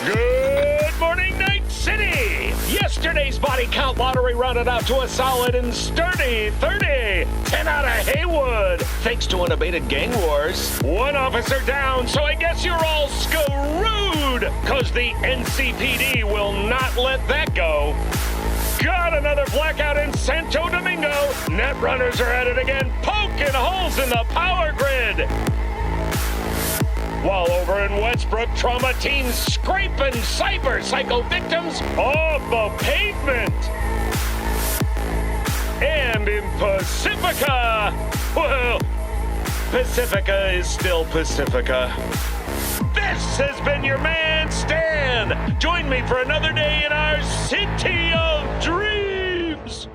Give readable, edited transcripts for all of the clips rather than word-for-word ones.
Good morning, Night City! Yesterday's body count lottery rounded out to a solid and sturdy 30. 10 out of Haywood, thanks to unabated gang wars. One officer down, so I guess you're all screwed, cause the NCPD will not let that go. Got another blackout in Santo Domingo. Net runners are at it again, poking holes in the power grid. While over in Westbrook, trauma teens scraping cyber psycho victims off the pavement. And in Pacifica, well, Pacifica is still Pacifica. This has been your man, Stan. Join me for another day in our city of dreams.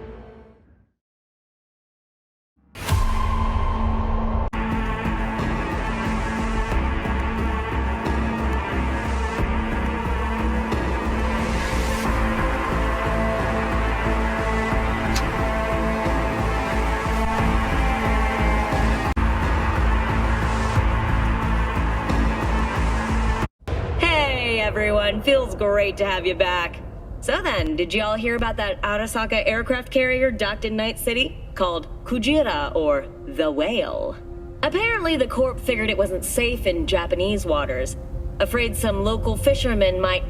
Everyone, feels great to have you back. So then, did you all hear about that Arasaka aircraft carrier docked in Night City? Called Kujira, or the Whale. Apparently the Corp figured it wasn't safe in Japanese waters. Afraid some local fishermen might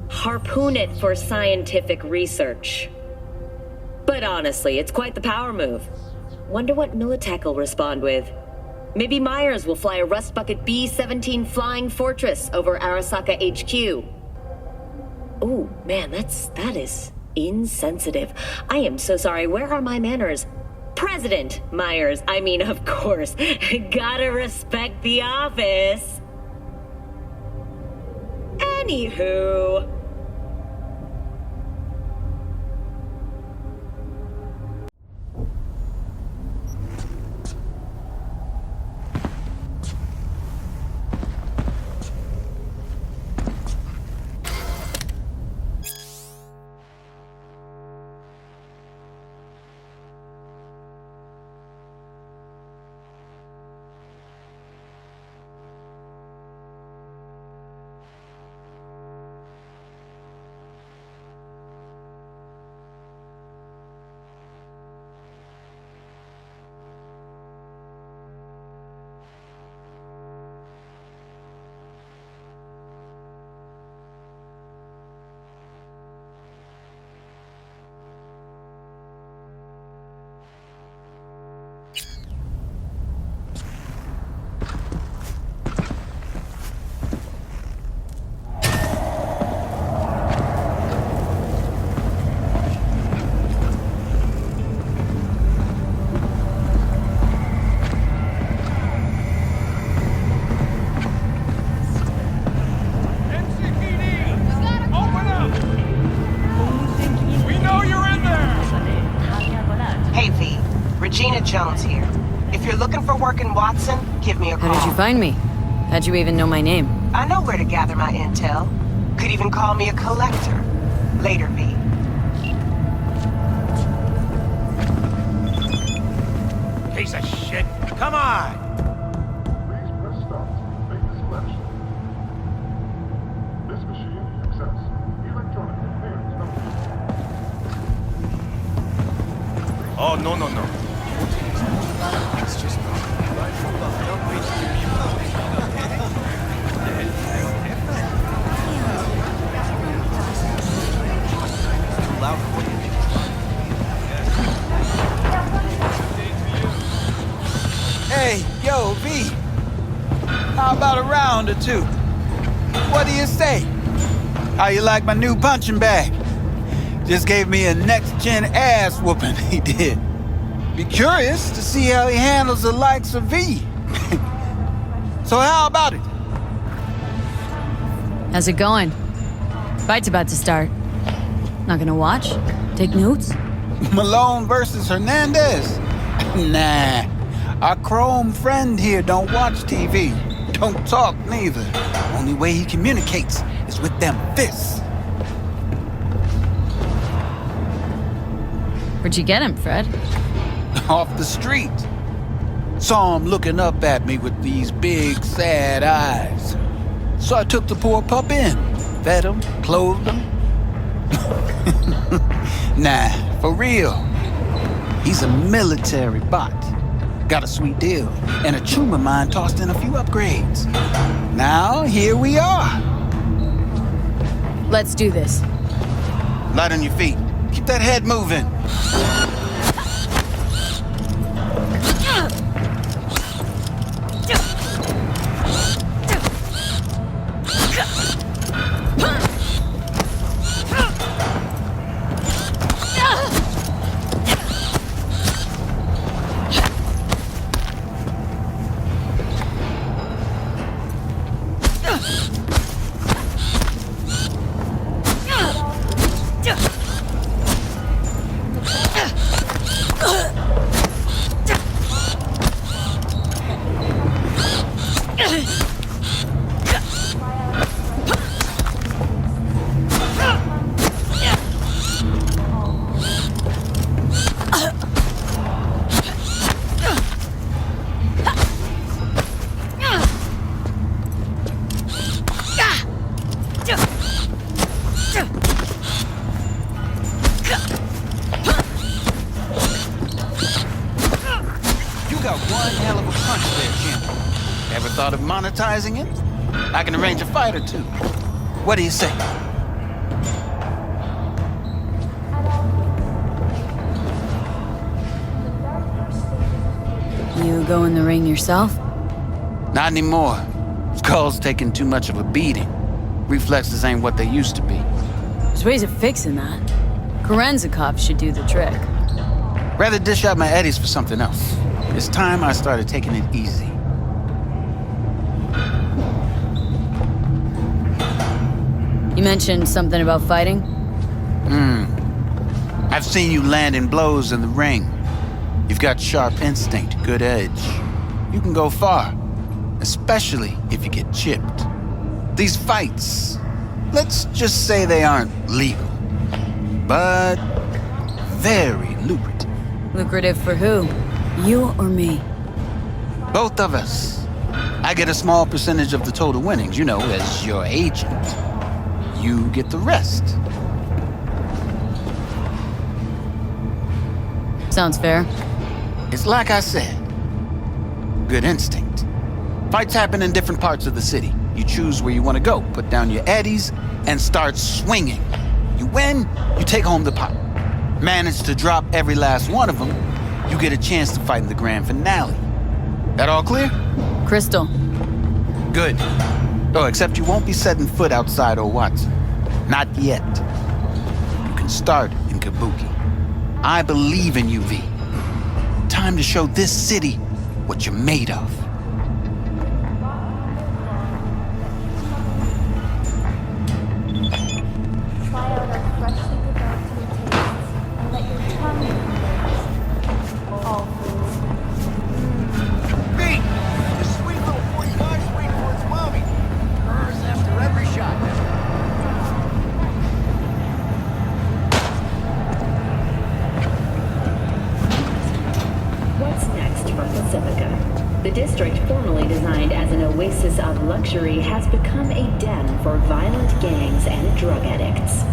harpoon it for scientific research. But honestly, it's quite the power move. Wonder what Militech will respond with. Maybe Myers will fly a Rust Bucket B-17 Flying Fortress over Arasaka HQ. Ooh, man, that is insensitive. I am so sorry. Where are my manners? President Myers. I mean, of course. Gotta respect the office. Anywho. Jones here. If you're looking for work in Watson, give me a call. How did you find me? How'd you even know my name? I know where to gather my intel. Could even call me a collector. Later, V. Piece of shit. Come on! Please press stop to make this selection. This machine accepts electronic payment numbers. Oh, no. Hey, yo, V. How about a round or two? What do you say? How you like my new punching bag? Just gave me a next-gen ass whooping, he did. Be curious to see how he handles the likes of V. So how about it? How's it going? Fight's about to start. Not gonna watch? Take notes? Malone versus Hernandez? Nah. Our Chrome friend here don't watch TV. Don't talk neither. Only way he communicates is with them fists. Where'd you get him, Fred? Off the street. Saw him looking up at me with these big, sad eyes. So I took the poor pup in. fed him, clothed him. Nah, for real. He's a military bot. Got a sweet deal, and a tumor mine tossed in a few upgrades. Now, here we are. Let's do this. Light on your feet. Keep that head moving. Thought of monetizing it? I can arrange a fight or two. What do you say? You go in the ring yourself? Not anymore. Skull's taking too much of a beating. Reflexes ain't what they used to be. There's ways of fixing that. Korenzikov should do the trick. Rather dish out my eddies for something else. It's time I started taking it easy. You mentioned something about fighting? I've seen you landing blows in the ring. You've got sharp instinct, good edge. You can go far, especially if you get chipped. These fights, let's just say they aren't legal, but very lucrative. Lucrative for who? You or me? Both of us. I get a small percentage of the total winnings, you know, as your agent. You get the rest. Sounds fair. It's like I said. Good instinct. Fights happen in different parts of the city. You choose where you want to go, put down your eddies, and start swinging. You win, you take home the pot. Manage to drop every last one of them, you get a chance to fight in the grand finale. That all clear? Crystal. Good. Oh, except you won't be setting foot outside Watson. Not yet. You can start in Kabuki. I believe in you, V. Time to show this city what you're made of. Try out our freshly developed tastes and let your tongue relax. All foods. V! This sweet little 45's waiting for its mommy. Purrs after every shot. What's next for Pacifica? The district, formerly designed as an oasis of luxury, has become a den for violent gangs and drug addicts.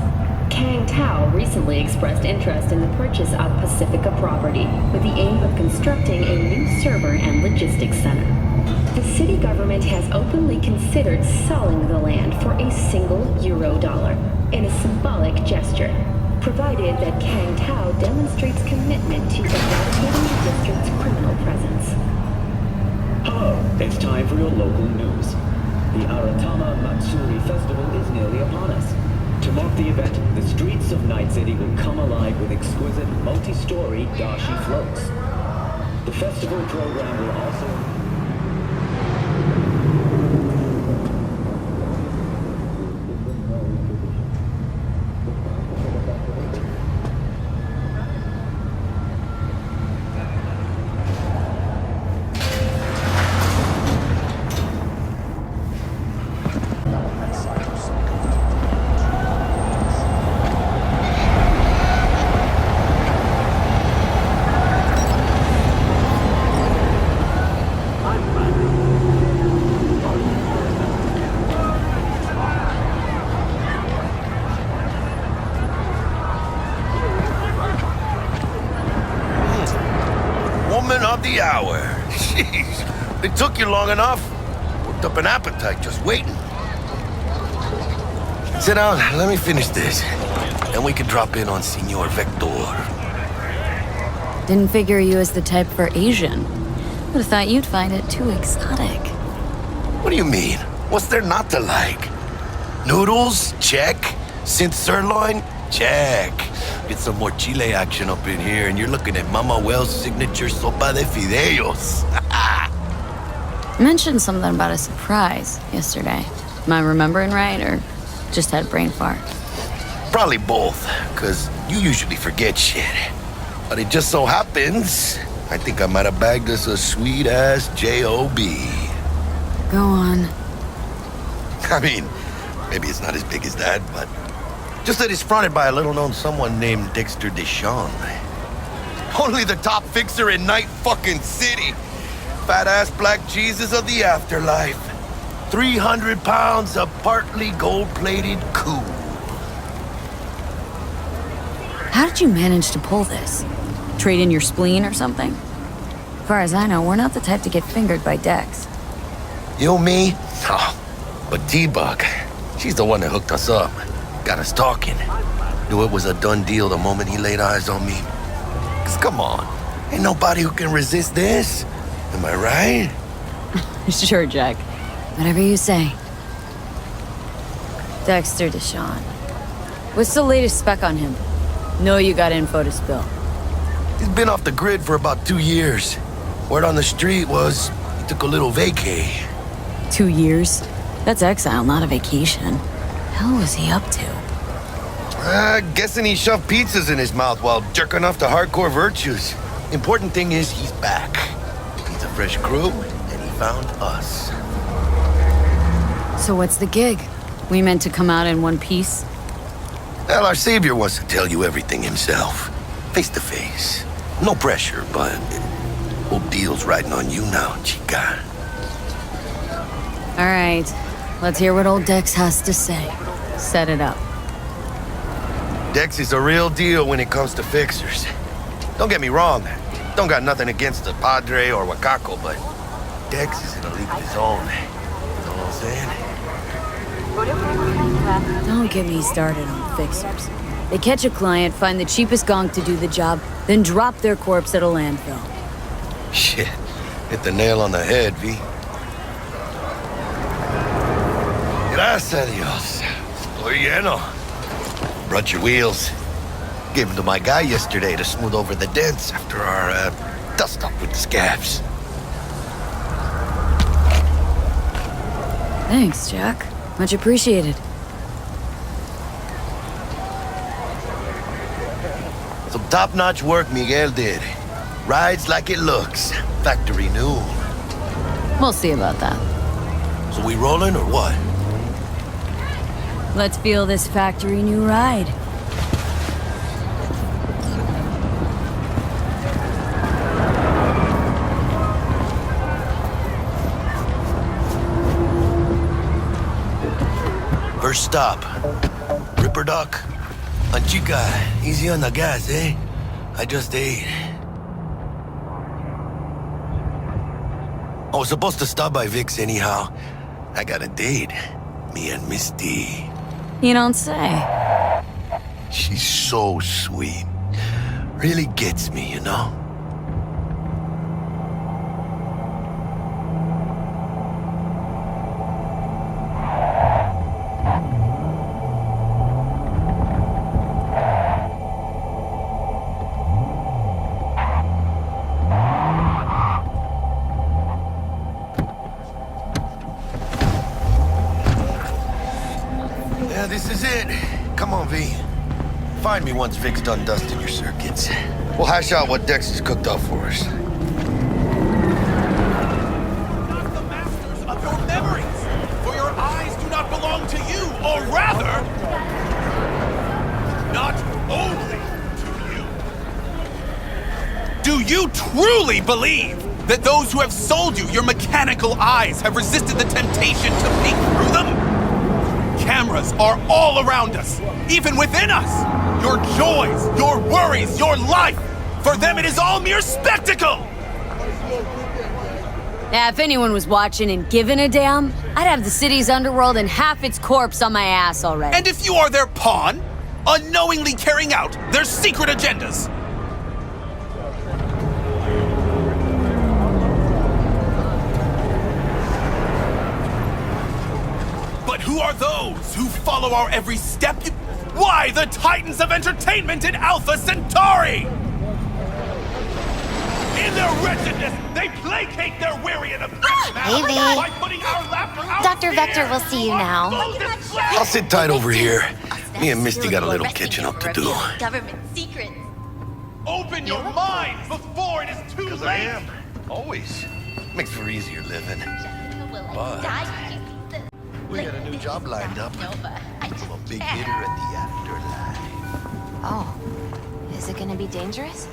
Kang Tao recently expressed interest in the purchase of Pacifica property with the aim of constructing a new server and logistics center. The city government has openly considered selling the land for a single $1 in a symbolic gesture, provided that Kang Tao demonstrates commitment to eradicating the district's criminal presence. Hello, it's time for your local news. The Aratama Matsuri Festival is nearly upon us. To mark the event, the streets of Night City will come alive with exquisite multi-story dashi floats. The festival program will also... the hour. Jeez, it took you long enough. Worked up an appetite just waiting. Sit down, let me finish this. Then we can drop in on Senor Vector. Didn't figure you as the type for Asian. Would have thought you'd find it too exotic. What do you mean? What's there not to like? Noodles? Check. Synth sirloin? Check. Get some more Chile action up in here, and you're looking at Mama Wells' signature sopa de fideos. You mentioned something about a surprise yesterday. Am I remembering right, or just had a brain fart? Probably both, because you usually forget shit. But it just so happens, I think I might have bagged us a sweet-ass J.O.B. Go on. I mean, maybe it's not as big as that, but just that it's fronted by a little-known someone named Dexter Deshawn. Only the top fixer in Night fucking City. Fat-ass black Jesus of the afterlife. 300 pounds of partly gold-plated cool. How did you manage to pull this? Trade in your spleen or something? As far as I know, we're not the type to get fingered by Dex. You, me? Oh, but T-Bug, she's the one that hooked us up. Got us talking. Knew it was a done deal the moment he laid eyes on me. 'Cause come on, ain't nobody who can resist this. Am I right? Sure, Jack. Whatever you say. Dexter Deshawn. What's the latest spec on him? Know you got info to spill. He's been off the grid for about 2 years. Word on the street was he took a little vacay. 2 years? That's exile, not a vacation. Hell was he up to? Guessing he shoved pizzas in his mouth while jerking off to hardcore virtues. Important thing is he's back. He's a fresh crew, and he found us. So what's the gig? We meant to come out in one piece? Well, our savior wants to tell you everything himself. Face to face. No pressure, but whole deal's riding on you now, chica. All right, let's hear what old Dex has to say. Set it up. Dex is a real deal when it comes to fixers. Don't get me wrong, don't got nothing against the Padre or Wakako, but Dex is in a league of his own. You know what I'm saying? Don't get me started on fixers. They catch a client, find the cheapest gong to do the job, then drop their corpse at a landfill. Shit, hit the nail on the head, V. Gracias a Dios. Estoy lleno. Brought your wheels. Gave them to my guy yesterday to smooth over the dents after our dust-up with the scabs. Thanks, Jack. Much appreciated. Some top-notch work Miguel did. Rides like it looks. Factory new. We'll see about that. So we rolling or what? Let's feel this factory new ride. First stop. Ripper Duck. Chica, easy on the gas, eh? I just ate. I was supposed to stop by Vic's anyhow. I got a date. Me and Misty. You don't say. She's so sweet. Really gets me, you know? Yeah, this is it. Come on, V. Find me once Vic's done dusting your circuits. We'll hash out what Dex has cooked up for us. Not the masters of your memories, for your eyes do not belong to you, or rather, not only to you. Do you truly believe that those who have sold you your mechanical eyes have resisted the temptation to peek through them? Cameras are all around us, even within us. Your joys, your worries, your life. For them, it is all mere spectacle. Yeah, if anyone was watching and giving a damn, I'd have the city's underworld and half its corpse on my ass already. And if you are their pawn, unknowingly carrying out their secret agendas. But who are those who follow our every step? Why the Titans of Entertainment in Alpha Centauri? In their wretchedness, they placate their weary and oppressed Hey, V. by putting our laughter out Dr. in the Vector air. will see you now. I'll sit tight over here. Me and Misty got a little catching up to do. Government secrets. Open your mind before it is too late. Always. Makes for easier living. But We got a new job lined up. I'm a big hitter at the afterlife. Oh, is it gonna be dangerous?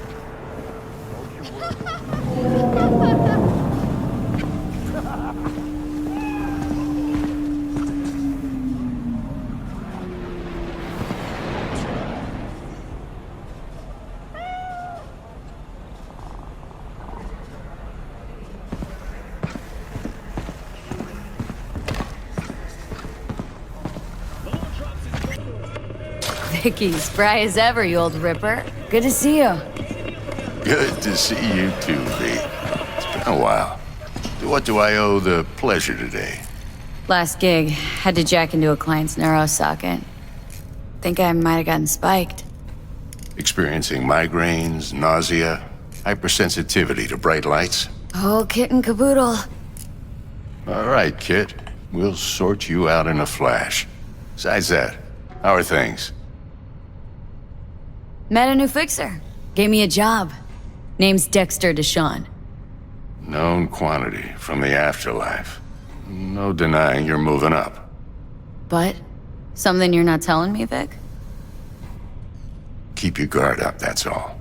Vicky, spry as ever, you old ripper. Good to see you. Good to see you too, V. It's been a while. What do I owe the pleasure today? Last gig, had to jack into a client's neuro socket. Think I might have gotten spiked. Experiencing migraines, nausea, hypersensitivity to bright lights? Oh, kit and caboodle. All right, Kit. We'll sort you out in a flash. Besides that, how are things? Met a new fixer. Gave me a job. Name's Dexter Deshawn. Known quantity from the afterlife. No denying you're moving up. But, something you're not telling me, Vic? Keep your guard up, that's all.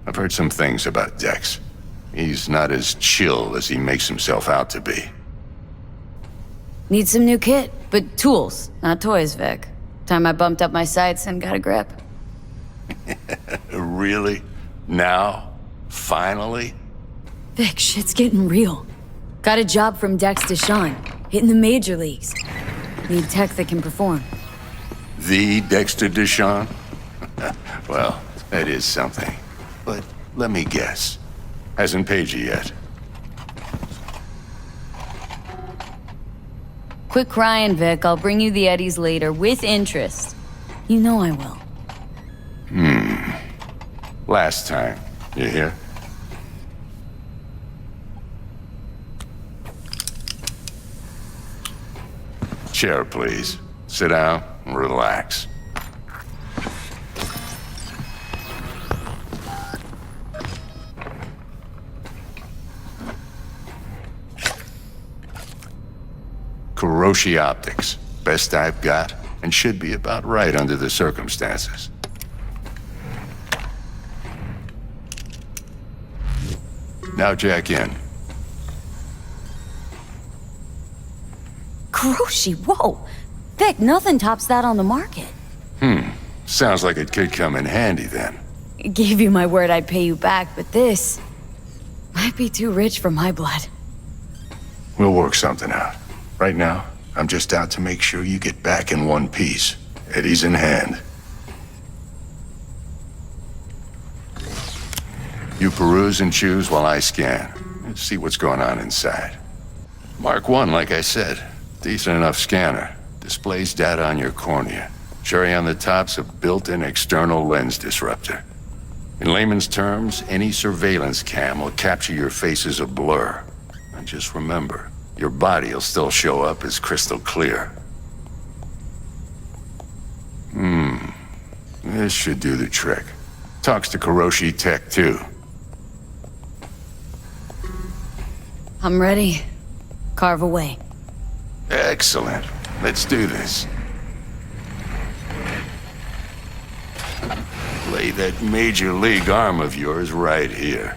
I've heard some things about Dex. He's not as chill as he makes himself out to be. Need some new kit, but tools, not toys, Vic. Time I bumped up my sights and got a grip. Really? Now? Finally? Vic, shit's getting real. Got a job from Dex Deshawn, hitting the major leagues. Need tech that can perform. The Dexter Deshawn? Well, that is something. But let me guess. Hasn't paid you yet. Quit crying, Vic. I'll bring you the eddies later, with interest. You know I will. Last time. You hear? Chair, please. Sit down and relax. Kuroshi Optics. Best I've got, and should be about right under the circumstances. Now jack in. Kuroshi, whoa! Vic, nothing tops that on the market. Sounds like it could come in handy then. Gave you my word I'd pay you back, but this might be too rich for my blood. We'll work something out. Right now, I'm just out to make sure you get back in one piece. Eddie's in hand. You peruse and choose while I scan. Let's see what's going on inside. Mark 1, like I said. Decent enough scanner. Displays data on your cornea. Cherry on the top's a built-in external lens disruptor. In layman's terms, any surveillance cam will capture your face as a blur. And just remember, your body will still show up as crystal clear. This should do the trick. Talks to Kuroshi Tech, too. I'm ready. Carve away. Excellent. Let's do this. Lay that major league arm of yours right here.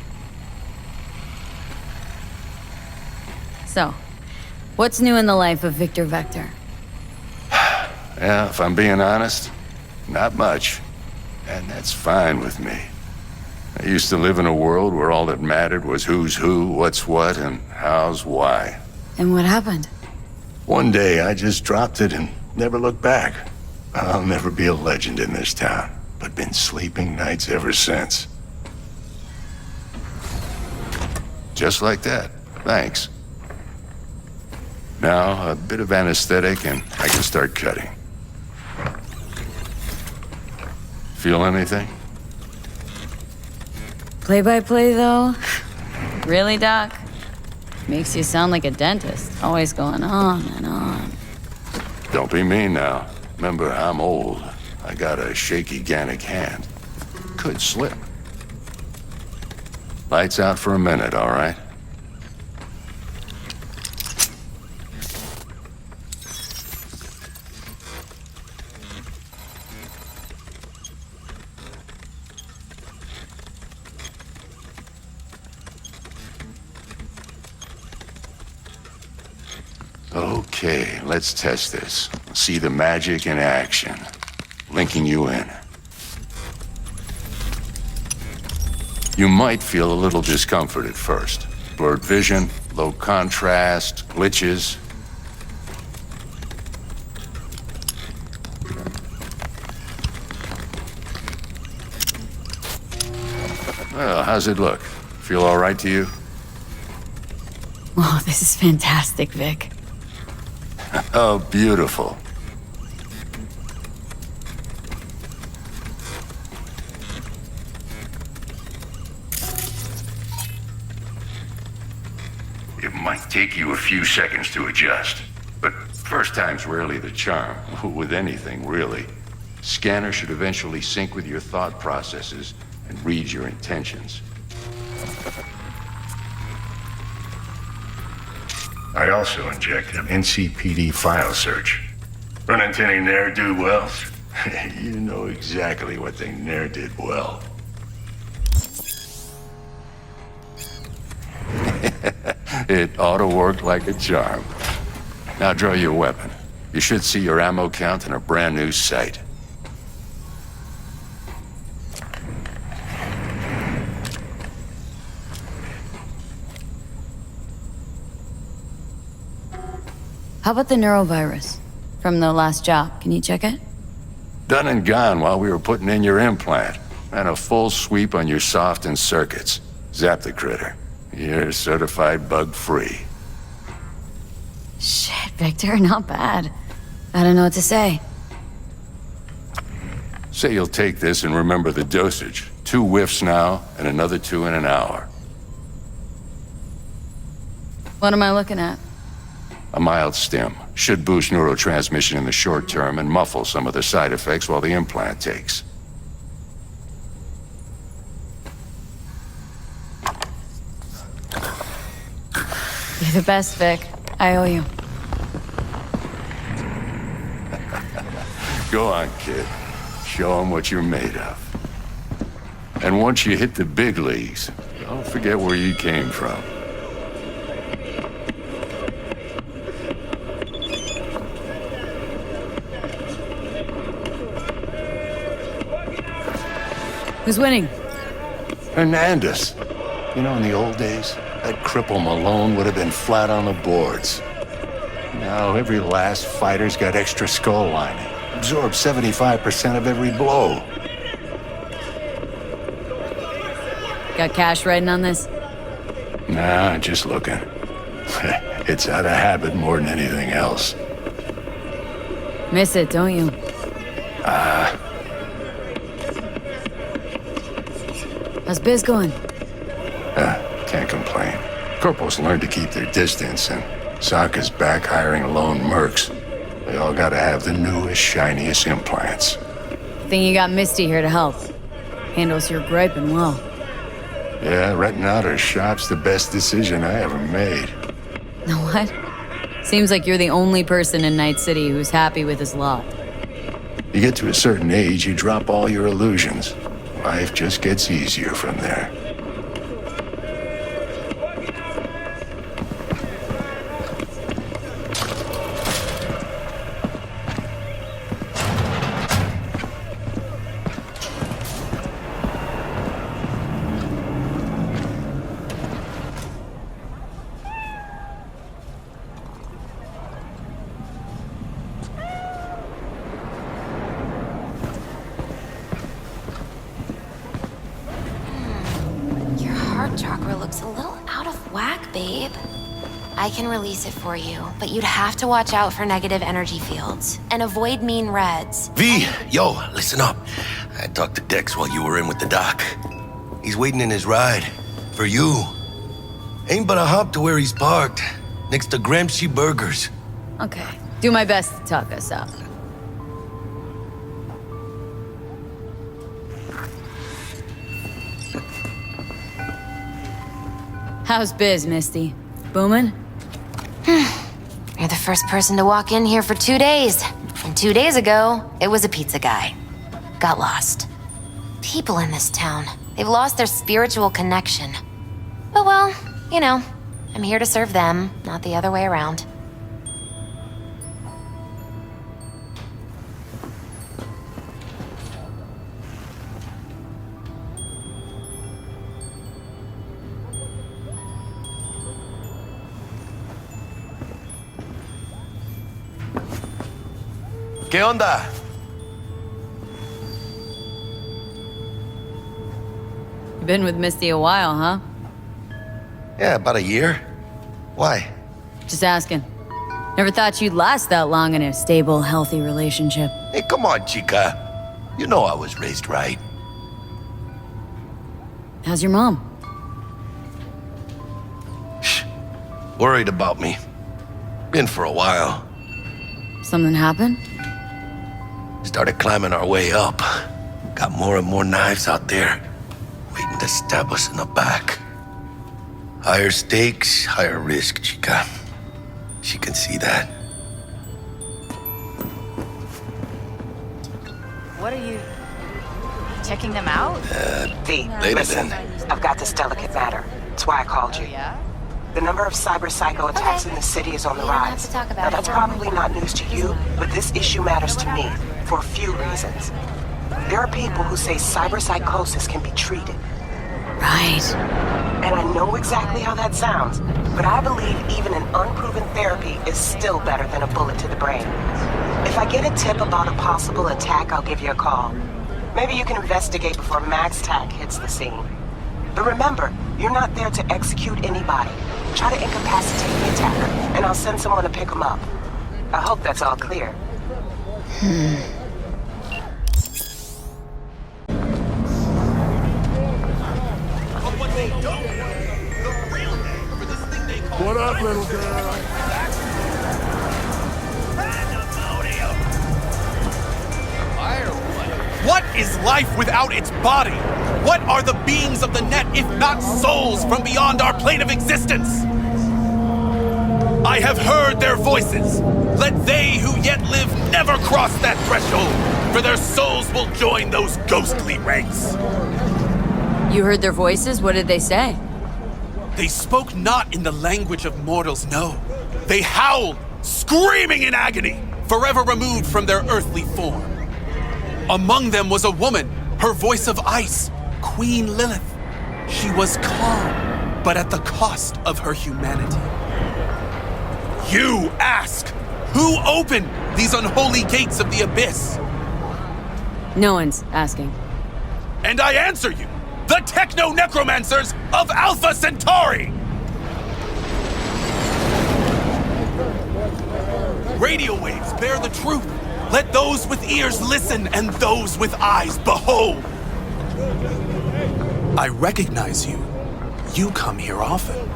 So, what's new in the life of Victor Vector? Yeah, if I'm being honest, not much. And that's fine with me. I used to live in a world where all that mattered was who's who, what's what, and how's why. And what happened? One day, I just dropped it and never looked back. I'll never be a legend in this town, but been sleeping nights ever since. Just like that. Thanks. Now, a bit of anesthetic and I can start cutting. Feel anything? Play-by-play, though? Really, Doc? Makes you sound like a dentist, always going on and on. Don't be mean now. Remember, I'm old. I got a shaky Gannic hand. Could slip. Lights out for a minute, all right? Okay, let's test this. See the magic in action. Linking you in. You might feel a little discomfort at first. Blurred vision, low contrast, glitches. Well, how's it look? Feel all right to you? Oh, this is fantastic, Vic. Oh, beautiful. It might take you a few seconds to adjust, but first time's rarely the charm, with anything, really. Scanner should eventually sync with your thought processes and read your intentions. I also injected an NCPD file search. Run into any ne'er-do-wells? You know exactly what they ne'er did well. It ought to work like a charm. Now draw your weapon. You should see your ammo count in a brand new sight. How about the neurovirus? From the last job, can you check it? Done and gone while we were putting in your implant. And a full sweep on your soft and circuits. Zap the critter. You're certified bug-free. Shit, Victor, not bad. I don't know what to say. Say you'll take this and remember the dosage. 2 whiffs now, and another 2 in an hour. What am I looking at? A mild stim. Should boost neurotransmission in the short term and muffle some of the side effects while the implant takes. You're the best, Vic. I owe you. Go on, kid. Show them what you're made of. And once you hit the big leagues, don't forget where you came from. Who's winning? Hernandez. You know, in the old days, that cripple Malone would have been flat on the boards. Now every last fighter's got extra skull lining. Absorbs 75% of every blow. Got cash riding on this? Nah, just looking. It's out of habit more than anything else. Miss it, don't you? How's biz going? Can't complain. Corporals learned to keep their distance, and Sokka's back hiring lone mercs. They all gotta have the newest, shiniest implants. Think you got Misty here to help. Handles your griping well. Yeah, renting out her shop's the best decision I ever made. Know what? Seems like you're the only person in Night City who's happy with his lot. You get to a certain age, you drop all your illusions. Life just gets easier from there. It's a little out of whack, babe. I can release it for you, but you'd have to watch out for negative energy fields and avoid mean reds. V, yo, listen up. I talked to Dex while you were in with the doc. He's waiting in his ride. For you. Ain't but a hop to where he's parked. Next to Gramsci Burgers. Okay. Do my best to talk us up. How's biz, Misty? Booming? You're the first person to walk in here for 2 days. And 2 days ago, it was a pizza guy. Got lost. People in this town, they've lost their spiritual connection. But well, you know, I'm here to serve them, not the other way around. ¿Qué onda? You've been with Misty a while, huh? Yeah, about a year. Why? Just asking. Never thought you'd last that long in a stable, healthy relationship. Hey, come on, chica. You know I was raised right. How's your mom? Worried about me. Been for a while. Something happened? Started climbing our way up. Got more and more knives out there, waiting to stab us in the back. Higher stakes, higher risk, chica. She can see that. What are you... checking them out? V, later listen. then. I've got this delicate matter. That's why I called you. Yeah? The number of cyber psycho attacks in the city is on the We don't have rise. to talk about Now, it that's now. probably not news to you, but this issue matters to me for a few reasons. There are people who say cyber psychosis can be treated. Right. And I know exactly how that sounds, but I believe even an unproven therapy is still better than a bullet to the brain. If I get a tip about a possible attack, I'll give you a call. Maybe you can investigate before MaxTac hits the scene. But remember, you're not there to execute anybody. Try to incapacitate the attacker, and I'll send someone to pick him up. I hope that's all clear. What up, little girl? What is life without its body? What are the beings of the net if not souls from beyond our plane of existence? I have heard their voices. Let they who yet live never cross that threshold, for their souls will join those ghostly ranks. You heard their voices? What did they say? They spoke not in the language of mortals, no. They howled, screaming in agony, forever removed from their earthly form. Among them was a woman, her voice of ice, Queen Lilith. She was calm, but at the cost of her humanity. You ask, who opened these unholy gates of the abyss? No one's asking. And I answer you, the techno-necromancers of Alpha Centauri! Radio waves bear the truth. Let those with ears listen and those with eyes behold. I recognize you. You come here often.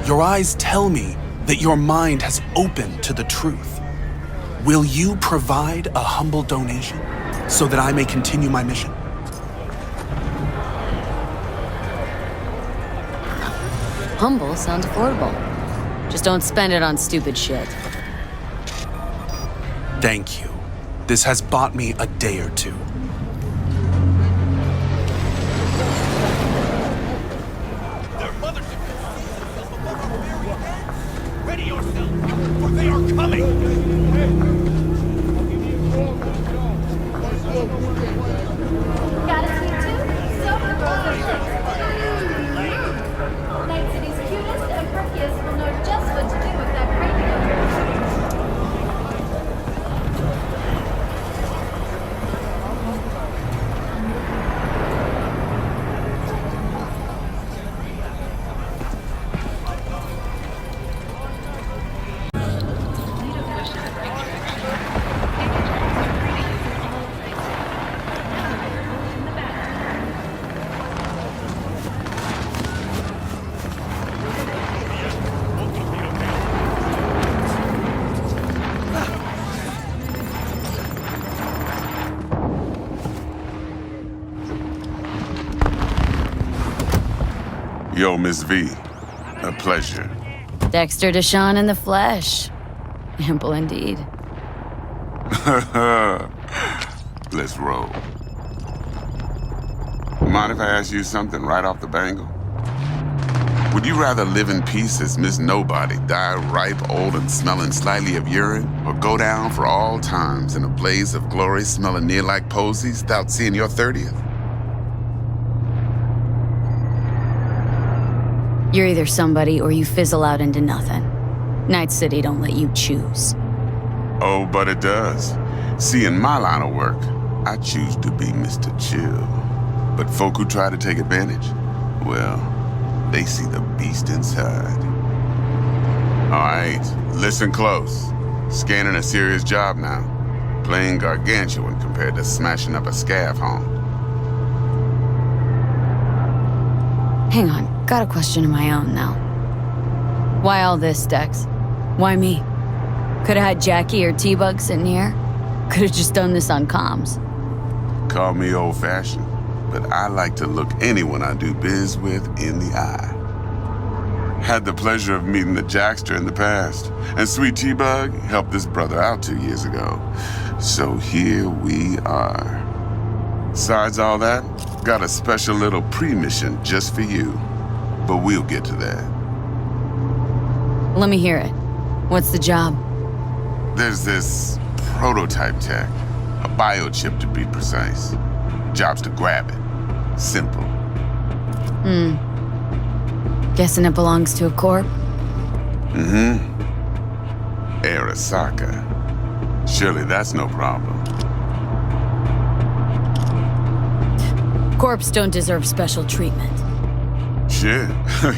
Your eyes tell me that your mind has opened to the truth. Will you provide a humble donation so that I may continue my mission? Humble sounds affordable. Just don't spend it on stupid shit. Thank you. This has bought me a day or two. Their mothership can see themselves above our very heads. Ready yourself, for they are coming! Got a sweet tooth? So Night City's cutest and perkiest will know just what to do with that cranium. Yo, Miss V. A pleasure. Dexter Deshawn in the flesh. Ample indeed. Let's roll. Mind if I ask you something right off the bangle? Would you rather live in peace as Miss Nobody, die ripe, old, and smelling slightly of urine, or go down for all times in a blaze of glory smelling near like posies without seeing your 30th? You're either somebody or you fizzle out into nothing. Night City don't let you choose. Oh, but it does. See, in my line of work, I choose to be Mr. Chill. But folk who try to take advantage, well, they see the beast inside. All right, listen close. Scanning a serious job now. Playing gargantuan compared to smashing up a scav home. Hang on, got a question of my own now. Why all this, Dex? Why me? Could've had Jackie or T-Bug sitting here. Could've just done this on comms. Call me old-fashioned, but I like to look anyone I do biz with in the eye. Had the pleasure of meeting the Jackster in the past, and Sweet T-Bug helped this brother out 2 years ago. So here we are. Besides all that, got a special little pre-mission just for you. But we'll get to that. Let me hear it. What's the job? There's this prototype tech, a biochip to be precise. Job's to grab it. Simple. Guessing it belongs to a corp? Arasaka. Surely that's no problem. Corps don't deserve special treatment. Shit,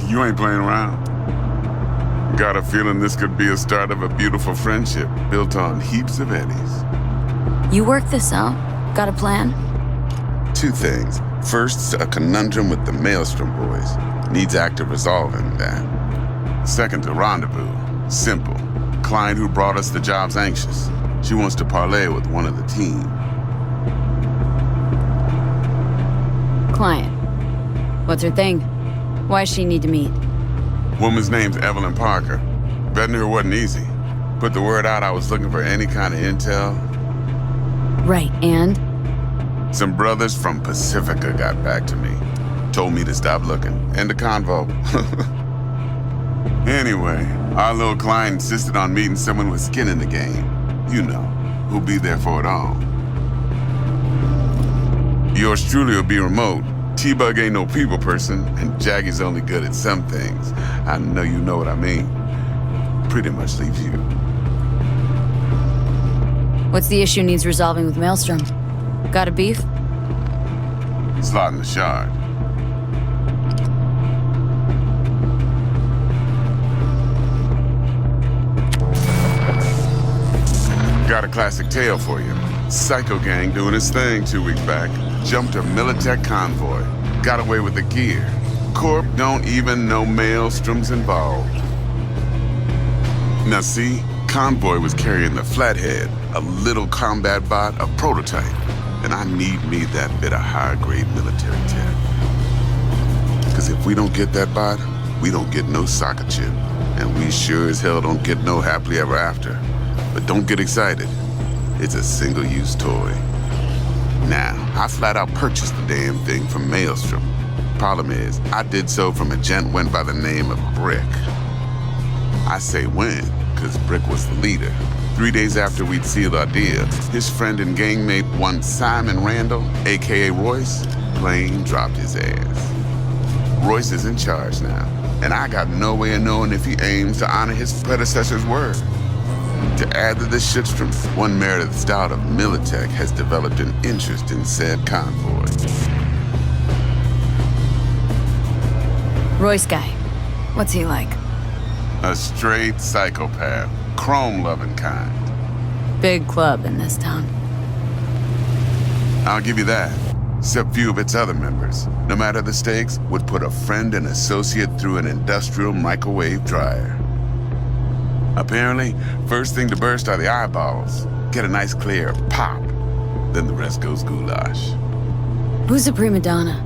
you ain't playing around. Got a feeling this could be a start of a beautiful friendship built on heaps of eddies. You work this out? Got a plan? 2 things. First, a conundrum with the Maelstrom boys. Needs active resolving that. Second, a rendezvous. Simple. Client who brought us the job's anxious. She wants to parlay with one of the team. Client. What's her thing? Why does she need to meet? Woman's name's Evelyn Parker. Betting her wasn't easy. Put the word out I was looking for any kind of intel. Right, and? Some brothers from Pacifica got back to me. Told me to stop looking. End of convo. Anyway, our little client insisted on meeting someone with skin in the game. You know, who'll be there for it all. Yours truly will be remote. T-Bug ain't no people person, and Jaggy's only good at some things. I know you know what I mean. Pretty much leaves you. What's the issue needs resolving with Maelstrom? Got a beef? Slot in the shard. Got a classic tale for you. Psycho gang doing his thing 2 weeks back. Jumped a Militech convoy. Got away with the gear. Corp don't even know Maelstrom's involved. Now see, convoy was carrying the Flathead, a little combat bot, a prototype. And I need me that bit of high-grade military tech. Because if we don't get that bot, we don't get no soccer chip. And we sure as hell don't get no happily ever after. But don't get excited. It's a single-use toy. Now, I flat out purchased the damn thing from Maelstrom. Problem is, I did so from a gent went by the name of Brick. I say when, because Brick was the leader. 3 days after we'd sealed our deal, his friend and gangmate, one Simon Randall, a.k.a. Royce, plain dropped his ass. Royce is in charge now, and I got no way of knowing if he aims to honor his predecessor's word. To add to this shitstorm, one Meredith Stout of Militech has developed an interest in said convoy. Royce guy. What's he like? A straight psychopath. Chrome-loving kind. Big club in this town. I'll give you that. Except few of its other members, no matter the stakes, would put a friend and associate through an industrial microwave dryer. Apparently, first thing to burst are the eyeballs. Get a nice clear pop. Then the rest goes goulash. Who's a prima donna?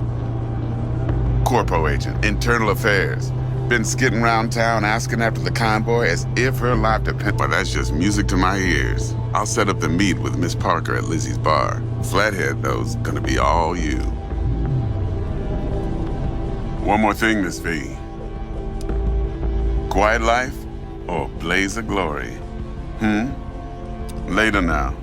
corpo agent, internal affairs. Been skidding around town asking after the convoy as if her life depended. But that's just music to my ears. I'll set up the meet with Miss Parker at Lizzie's bar. Flathead, though's gonna be all you. One more thing, Miss V. Quiet life or blaze of glory? Later now.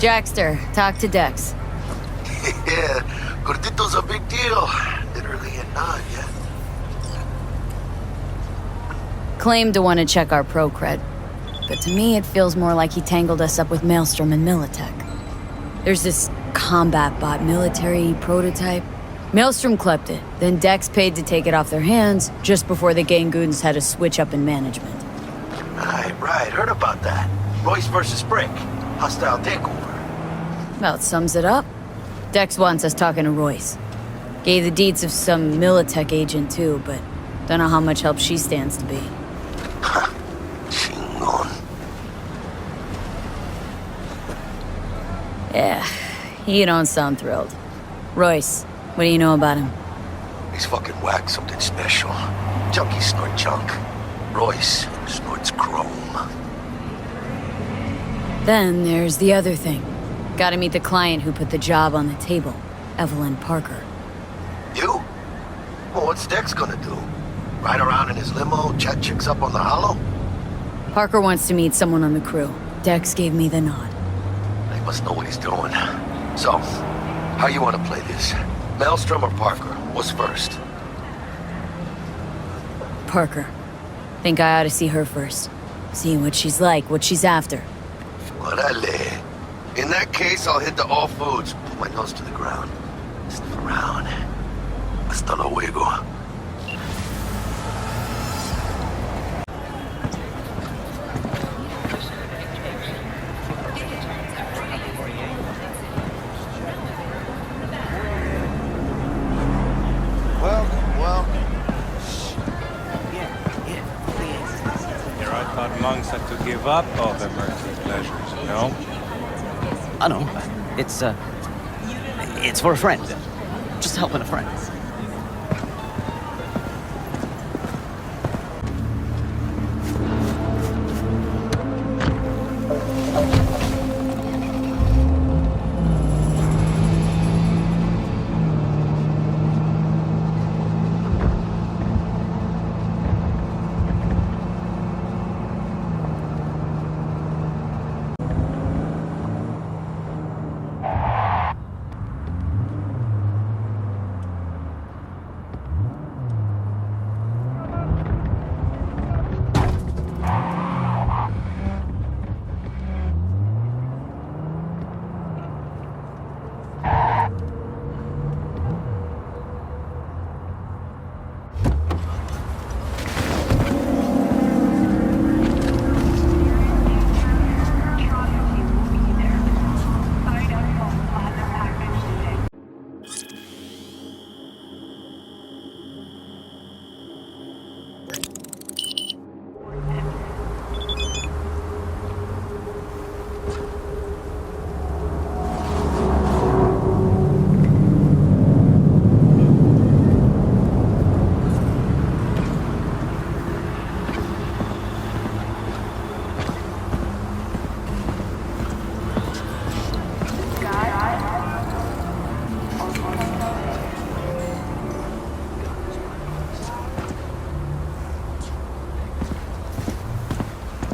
Jackster, talk to Dex. Yeah, Gordito's a big deal. Literally and not, yeah. Claimed to want to check our pro cred, but to me it feels more like he tangled us up with Maelstrom and Militech. There's this combat bot military prototype. Maelstrom clept it, then Dex paid to take it off their hands just before the Gangoons had a switch up in management. Right, heard about that. Royce versus Brick. Hostile takeover. About sums it up. Dex wants us talking to Royce. Gave the deeds of some Militech agent too, but don't know how much help she stands to be. Chingon. Yeah, you don't sound thrilled. Royce, what do you know about him? He's fucking whack, something special. Junkies snort junk. Royce snorts chrome. Then there's the other thing. Gotta meet the client who put the job on the table, Evelyn Parker. You? Well, what's Dex gonna do? Ride around in his limo, chat chicks up on the hollow? Parker wants to meet someone on the crew. Dex gave me the nod. He must know what he's doing. So, how you want to play this? Maelstrom or Parker? What's first? Parker. Think I ought to see her first. See what she's like, what she's after. Orale. In that case, I'll hit the all foods. Put my nose to the ground. Sniff around. Hasta luego. Monks have to give up all their earthly pleasures, you know? I know. It's for a friend. Just helping a friend.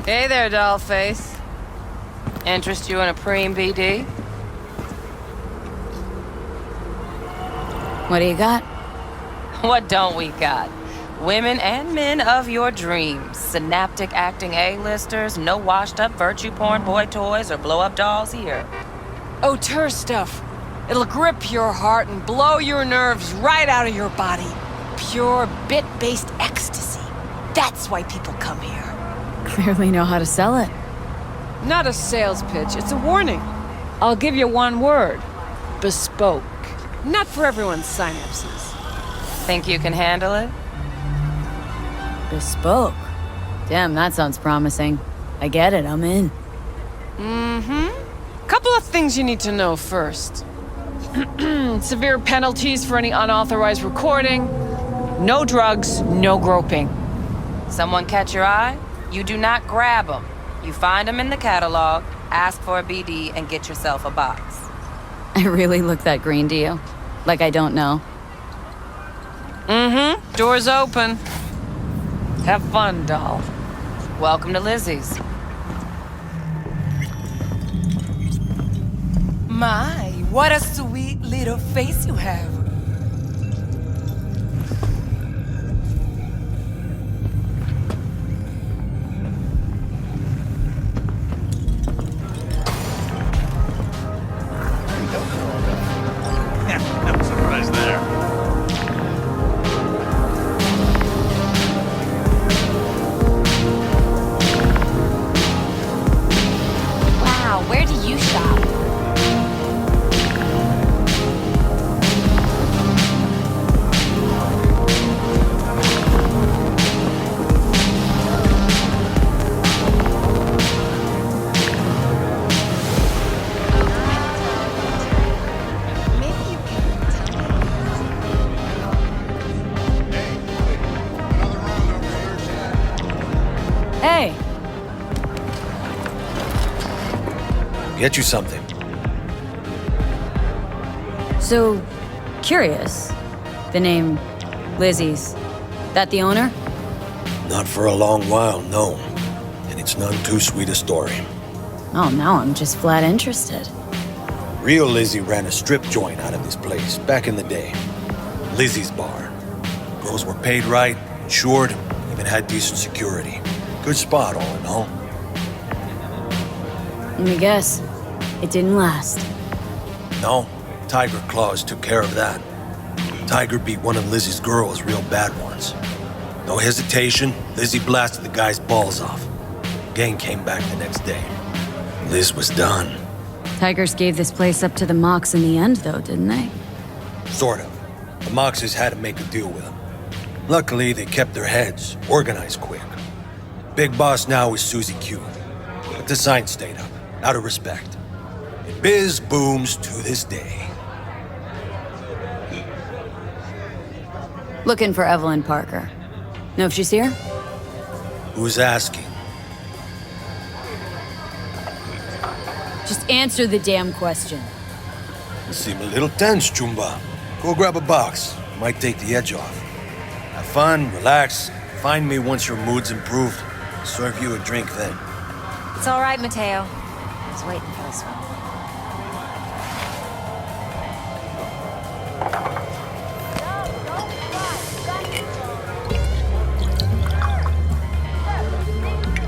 Hey there, dollface. Interest you in a preem BD? What do you got? What don't we got? Women and men of your dreams. Synaptic acting A-listers, no washed-up virtue porn boy toys or blow-up dolls here. Auteur stuff. It'll grip your heart and blow your nerves right out of your body. Pure bit-based ecstasy. That's why people come here. Clearly know how to sell it. Not a sales pitch, it's a warning. I'll give you one word. Bespoke. Not for everyone's synapses. Think you can handle it? Bespoke. Damn, that sounds promising. I get it, I'm in. Couple of things you need to know first. Severe penalties for any unauthorized recording. No drugs, no groping. Someone catch your eye? You do not grab them. You find them in the catalog, ask for a BD, and get yourself a box. I really look that green to you? Like I don't know? Door's open. Have fun, doll. Welcome to Lizzie's. My, what a sweet little face you have. No surprise there. Wow, where do you shop? Hey! Get you something. So, curious. The name Lizzie's. That the owner? Not for a long while, no. And it's none too sweet a story. Oh, now I'm just flat interested. Real Lizzie ran a strip joint out of this place back in the day. Lizzie's Bar. Girls were paid right, insured, even had decent security. Good spot, all in all. Let me guess. It didn't last. No, Tiger Claws took care of that. Tiger beat one of Lizzie's girls real bad once. No hesitation, Lizzie blasted the guy's balls off. Gang came back the next day. Liz was done. Tigers gave this place up to the Mox in the end, though, didn't they? Sort of. The Moxes had to make a deal with them. Luckily, they kept their heads, organized quick. Big boss now is Susie Q. But the sign stayed up, out of respect. And biz booms to this day. Looking for Evelyn Parker. Know if she's here? Who's asking? Just answer the damn question. You seem a little tense, Chumba. Go grab a box. Might take the edge off. Have fun, relax. Find me once your mood's improved. Serve you a drink then. It's all right, Mateo. I was waiting for this one.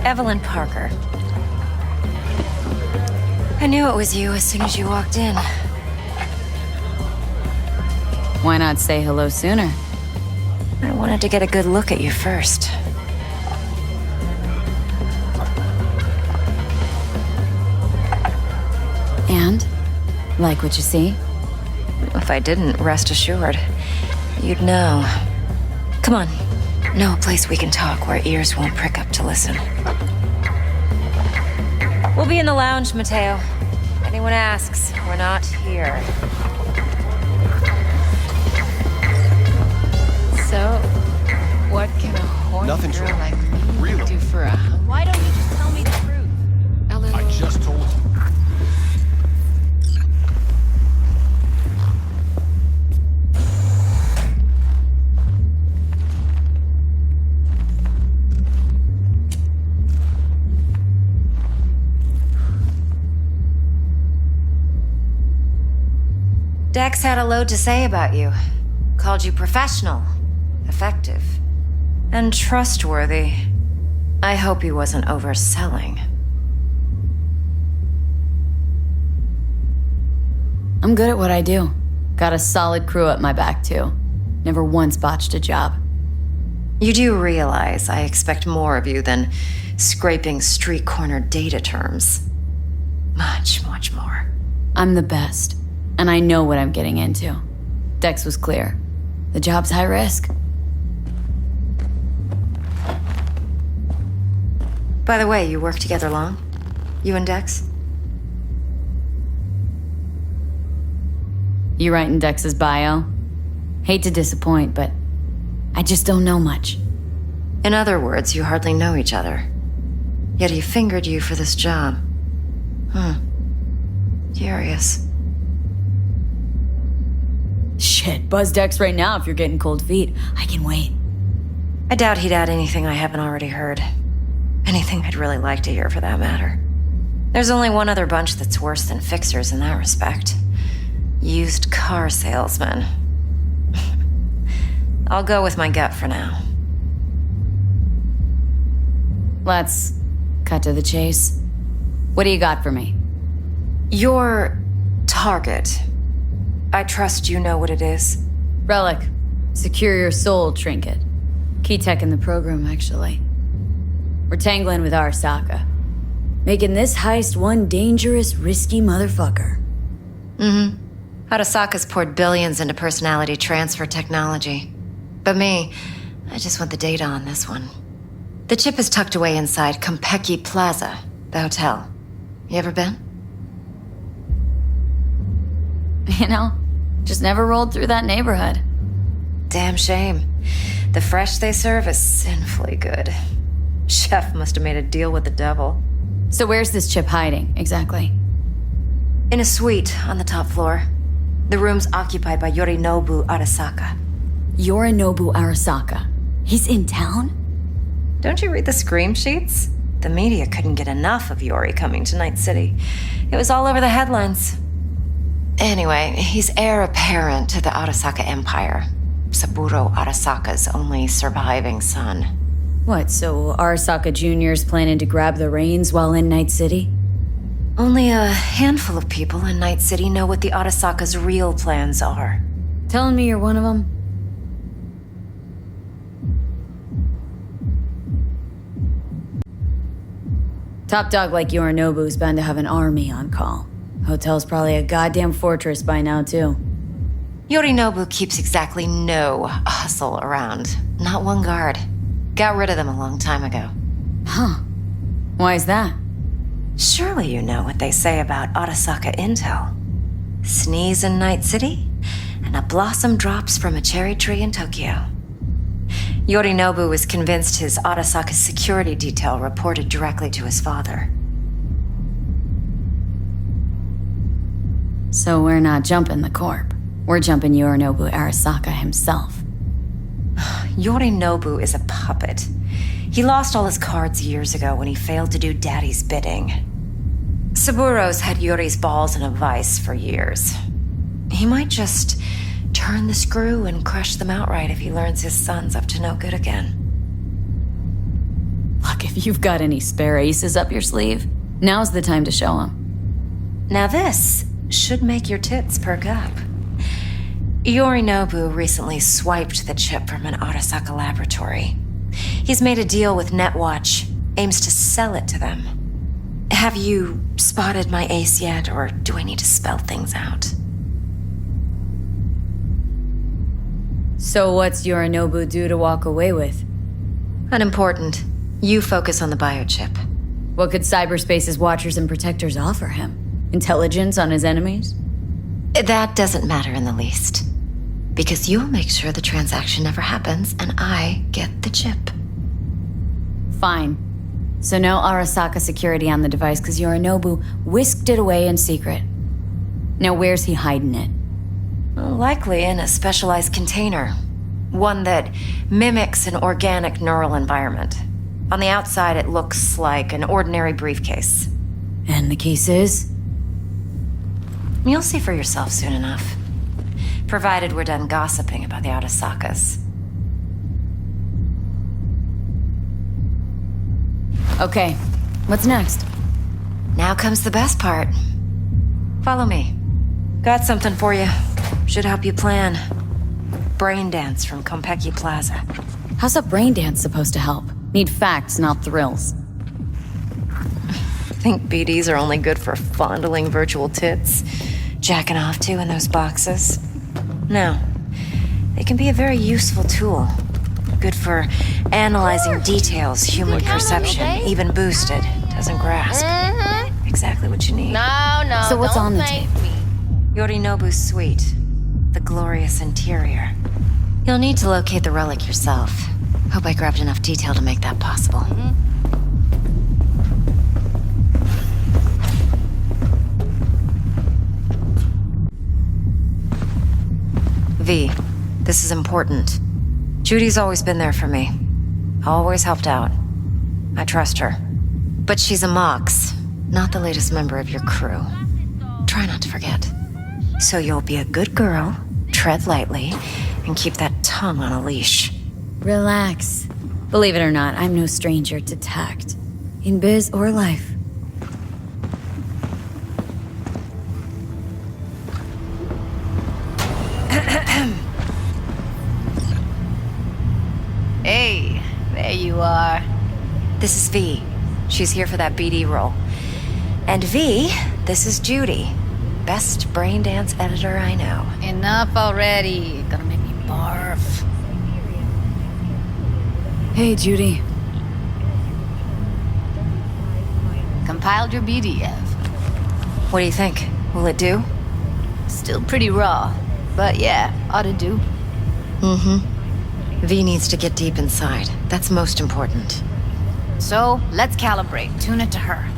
Evelyn Parker. I knew it was you as soon as you walked in. Why not say hello sooner? I wanted to get a good look at you first. And? Like what you see? If I didn't, rest assured, you'd know. Come on. Know a place we can talk where ears won't prick up to listen. We'll be in the lounge, Mateo. If anyone asks, we're not here. So, what can a horny Nothing's girl wrong. like me Really? do for a... Why don't you just tell me the truth? a little... I just told you. Dex had a load to say about you. Called you professional, effective, and trustworthy. I hope he wasn't overselling. I'm good at what I do. Got a solid crew at my back, too. Never once botched a job. You do realize I expect more of you than scraping street corner data terms. Much, much more. I'm the best, and I know what I'm getting into. Dex was clear. The job's high risk. By the way, you work together long? You and Dex? You writing Dex's bio? Hate to disappoint, but I just don't know much. In other words, you hardly know each other. Yet he fingered you for this job. Curious. Shit, buzz Dex right now if you're getting cold feet. I can wait. I doubt he'd add anything I haven't already heard. Anything I'd really like to hear, for that matter. There's only one other bunch that's worse than fixers in that respect. Used car salesmen. I'll go with my gut for now. Let's cut to the chase. What do you got for me? Your target. I trust you know what it is. Relic. Secure your soul trinket. Key tech in the program, actually. We're tangling with Arasaka. Making this heist one dangerous, risky motherfucker. Arasaka's poured billions into personality transfer technology. But me, I just want the data on this one. The chip is tucked away inside Konpeki Plaza, the hotel. You ever been? You know, just never rolled through that neighborhood. Damn shame. The fresh they serve is sinfully good. Chef must have made a deal with the devil. So where's this chip hiding, exactly? In a suite on the top floor. The room's occupied by Yorinobu Arasaka. Yorinobu Arasaka? He's in town? Don't you read the scream sheets? The media couldn't get enough of Yori coming to Night City. It was all over the headlines. Anyway, he's heir apparent to the Arasaka Empire. Saburo Arasaka's only surviving son. What, so Arasaka Jr.'s planning to grab the reins while in Night City? Only a handful of people in Night City know what the Arasaka's real plans are. Telling me you're one of them? Top dog like Yorinobu's bound to have an army on call. Hotel's probably a goddamn fortress by now, too. Yorinobu keeps exactly no hustle around. Not one guard. Got rid of them a long time ago. Huh. Why is that? Surely you know what they say about Arasaka intel. Sneeze in Night City, and a blossom drops from a cherry tree in Tokyo. Yorinobu was convinced his Arasaka security detail reported directly to his father. So we're not jumping the corp. We're jumping Yorinobu Arasaka himself. Yorinobu is a puppet. He lost all his cards years ago when he failed to do Daddy's bidding. Saburo's had Yori's balls in a vice for years. He might just turn the screw and crush them outright if he learns his son's up to no good again. Look, if you've got any spare aces up your sleeve, now's the time to show them. Now this should make your tits perk up. Yorinobu recently swiped the chip from an Arasaka laboratory. He's made a deal with Netwatch, aims to sell it to them. Have you spotted my ace yet, or do I need to spell things out? So what's Yorinobu due to walk away with? Unimportant. You focus on the biochip. What could cyberspace's watchers and protectors offer him? Intelligence on his enemies? That doesn't matter in the least. Because you'll make sure the transaction never happens, and I get the chip. Fine. So no Arasaka security on the device, because Yorinobu whisked it away in secret. Now where's he hiding it? Likely in a specialized container. One that mimics an organic neural environment. On the outside, it looks like an ordinary briefcase. And the case is? You'll see for yourself soon enough. Provided we're done gossiping about the Arasakas. Okay, what's next? Now comes the best part. Follow me. Got something for you. Should help you plan. Brain dance from Konpeki Plaza. How's a brain dance supposed to help? Need facts, not thrills. Think BDs are only good for fondling virtual tits? Jacking off to in those boxes? No. They can be a very useful tool. Good for analyzing details human perception, even boosted, doesn't grasp. Exactly what you need. No, So what's don't on the thank tape? me. Yorinobu's suite. The glorious interior. You'll need to locate the relic yourself. Hope I grabbed enough detail to make that possible. V, this is important. Judy's always been there for me. Always helped out. I trust her. But she's a Mox, not the latest member of your crew. Try not to forget. So you'll be a good girl, tread lightly, and keep that tongue on a leash. Relax. Believe it or not, I'm no stranger to tact. In biz or life. Hey, there you are. This is V. She's here for that BD role. And V, this is Judy. Best brain dance editor I know. Enough already. Gonna make me barf. Hey, Judy. Compiled your BDF. What do you think? Will it do? Still pretty raw. But yeah, ought to do. V needs to get deep inside. That's most important. So, let's calibrate. Tune it to her.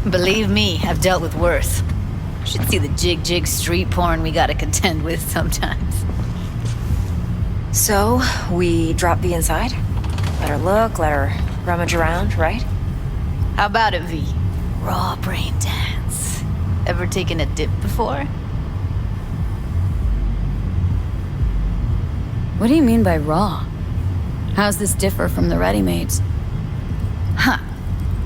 Believe me, I've dealt with worse. Should see the jig street porn we gotta contend with sometimes. So, we drop V inside? Let her look, let her rummage around, right? How about it, V? Raw brain dance. Ever taken a dip before? What do you mean by raw? How's this differ from the ready-mades? Huh.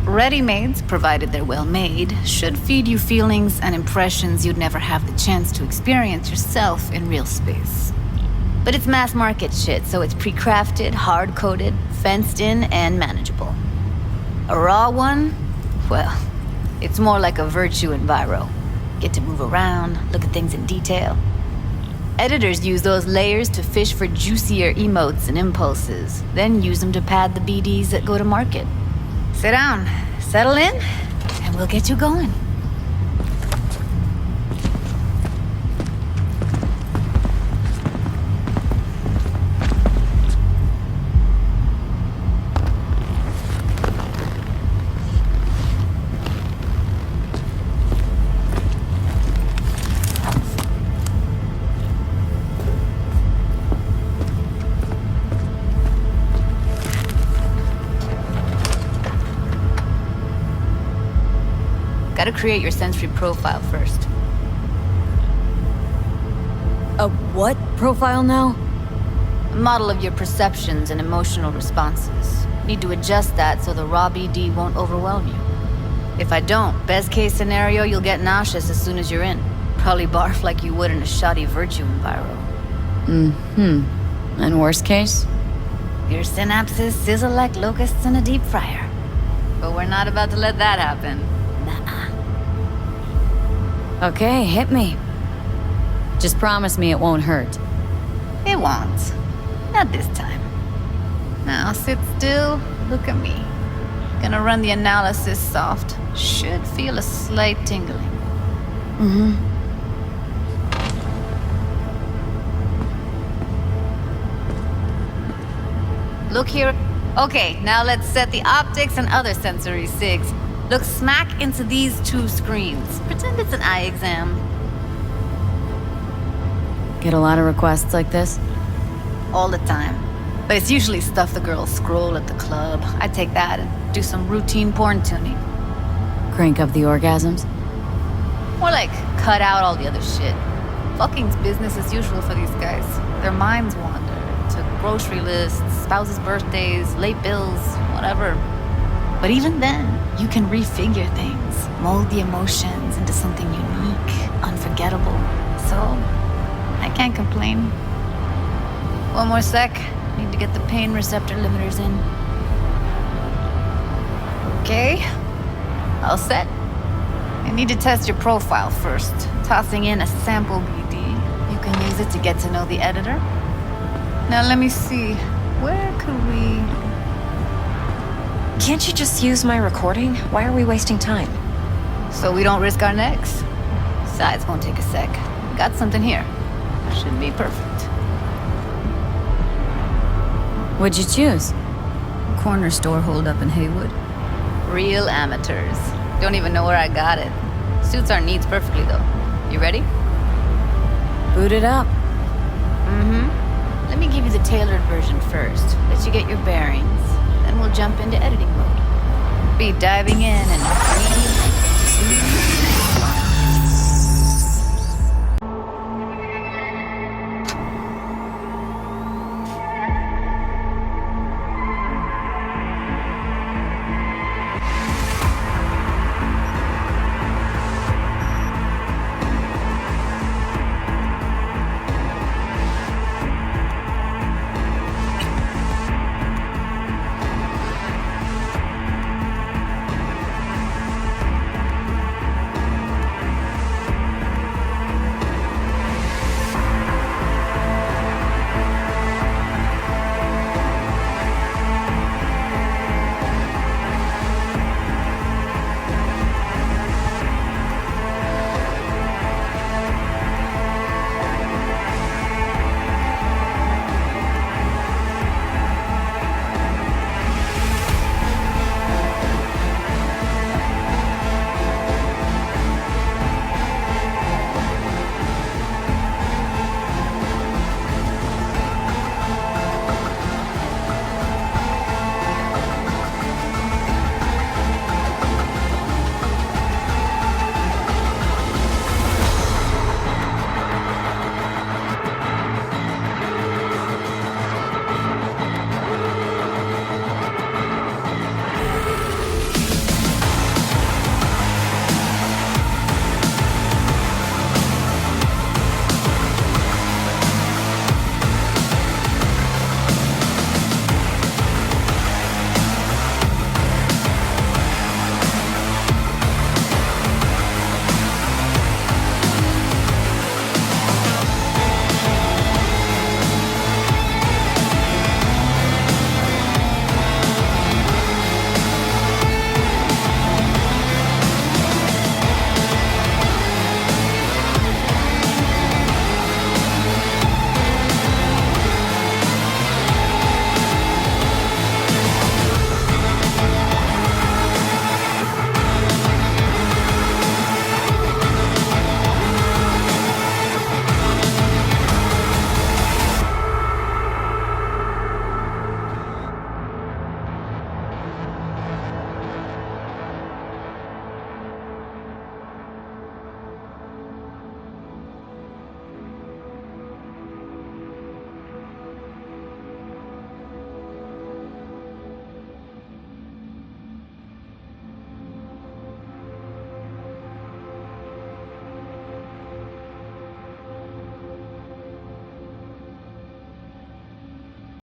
Ready-mades, provided they're well made, should feed you feelings and impressions you'd never have the chance to experience yourself in real space. But it's mass market shit, so it's pre-crafted, hard-coded, fenced in, and manageable. A raw one? Well, it's more like a virtue enviro. Get to move around, look at things in detail. Editors use those layers to fish for juicier emotes and impulses, then use them to pad the BDs that go to market. Sit down, settle in, and we'll get you going. Gotta create your sensory profile first. A what profile now? A model of your perceptions and emotional responses. Need to adjust that so the raw BD won't overwhelm you. If I don't, best case scenario, you'll get nauseous as soon as you're in. Probably barf like you would in a shoddy virtue enviro. And worst case? Your synapses sizzle like locusts in a deep fryer. But we're not about to let that happen. Okay, hit me. Just promise me it won't hurt. It won't. Not this time. Now sit still, look at me. Gonna run the analysis soft. Should feel a slight tingling. Look here. Okay, now let's set the optics and other sensory sigs. Look smack into these two screens. Pretend it's an eye exam. Get a lot of requests like this? All the time. But it's usually stuff the girls scroll at the club. I take that and do some routine porn tuning. Crank up the orgasms? More like cut out all the other shit. Fucking's business as usual for these guys. Their minds wander to grocery lists, spouses' birthdays, late bills, whatever. But even then, you can refigure things, mold the emotions into something unique, unforgettable. So, I can't complain. One more sec. Need to get the pain receptor limiters in. Okay. All set. I need to test your profile first. Tossing in a sample BD. can use it to get to know the editor. Now let me see. Where could we... Can't you just use my recording? Why are we wasting time? So we don't risk our necks? Besides, won't take a sec. Got something here. Should be perfect. What'd you choose? Corner store holdup in Haywood. Real amateurs. Don't even know where I got it. Suits our needs perfectly, though. You ready? Boot it up. Mm-hmm. Let me give you the tailored version first. Let you get your bearings. Then we'll jump into editing mode. Be diving in and